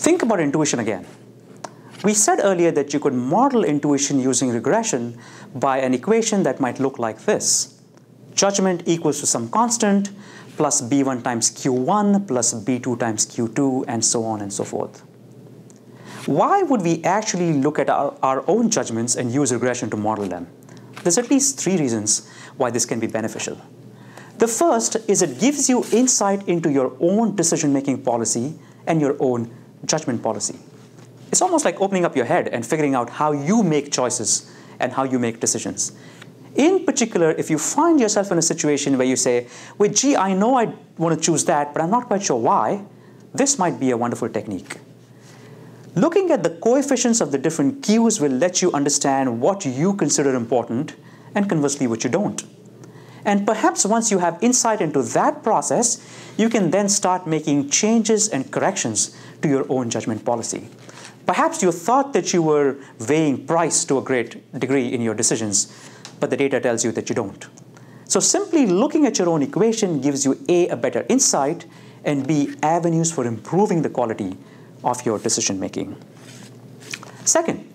Think about intuition again. We said earlier that you could model intuition using regression by an equation that might look like this. Judgment equals to some constant plus B1 times Q1 plus B2 times Q2 and so on and so forth. Why would we actually look at our own judgments and use regression to model them? There's at least 3 reasons why this can be beneficial. The first is it gives you insight into your own decision-making policy and your own judgment policy. It's almost like opening up your head and figuring out how you make choices and how you make decisions. In particular, if you find yourself in a situation where you say, well, gee, I know I want to choose that, but I'm not quite sure why, this might be a wonderful technique. Looking at the coefficients of the different cues will let you understand what you consider important and conversely what you don't. And perhaps once you have insight into that process, you can then start making changes and corrections to your own judgment policy. Perhaps you thought that you were weighing price to a great degree in your decisions, but the data tells you that you don't. So simply looking at your own equation gives you A, better insight, and B, avenues for improving the quality of your decision making. Second,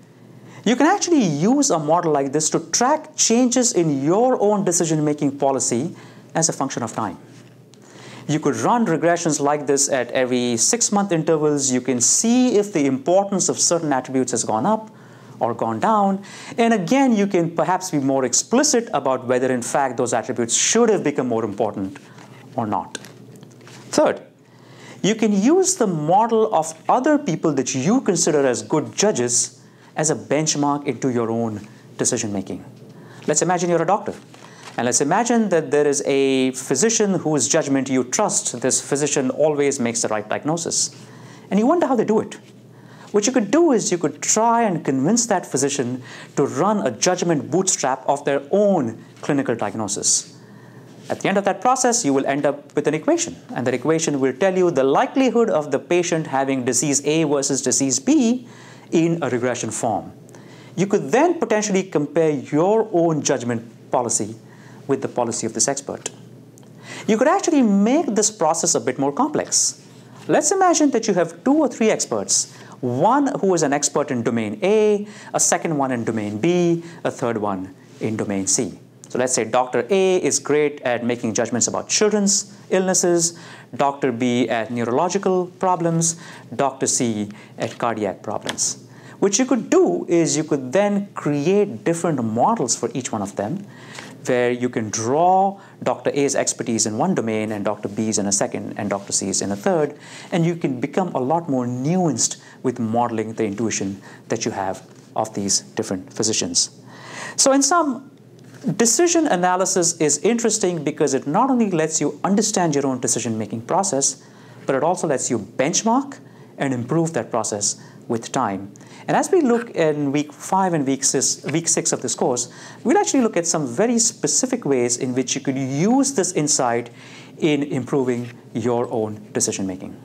you can actually use a model like this to track changes in your own decision-making policy as a function of time. You could run regressions like this at every 6-month intervals. You can see if the importance of certain attributes has gone up or gone down. And again, you can perhaps be more explicit about whether in fact those attributes should have become more important or not. Third, you can use the model of other people that you consider as good judges as a benchmark into your own decision making. Let's imagine you're a doctor. And let's imagine that there is a physician whose judgment you trust. This physician always makes the right diagnosis. And you wonder how they do it. What you could do is you could try and convince that physician to run a judgment bootstrap of their own clinical diagnosis. At the end of that process, you will end up with an equation. And that equation will tell you the likelihood of the patient having disease A versus disease B in a regression form. You could then potentially compare your own judgment policy with the policy of this expert. You could actually make this process a bit more complex. Let's imagine that you have 2 or 3 experts, one who is an expert in domain A, a second one in domain B, a third one in domain C. So let's say Dr. A is great at making judgments about children's illnesses, Dr. B at neurological problems, Dr. C at cardiac problems. What you could do is you could then create different models for each one of them, where you can draw Dr. A's expertise in one domain and Dr. B's in a second and Dr. C's in a third, and you can become a lot more nuanced with modeling the intuition that you have of these different physicians. So in sum, decision analysis is interesting because it not only lets you understand your own decision-making process, but it also lets you benchmark and improve that process with time. And as we look in week 5 and week 6 of this course, we'll actually look at some very specific ways in which you could use this insight in improving your own decision-making.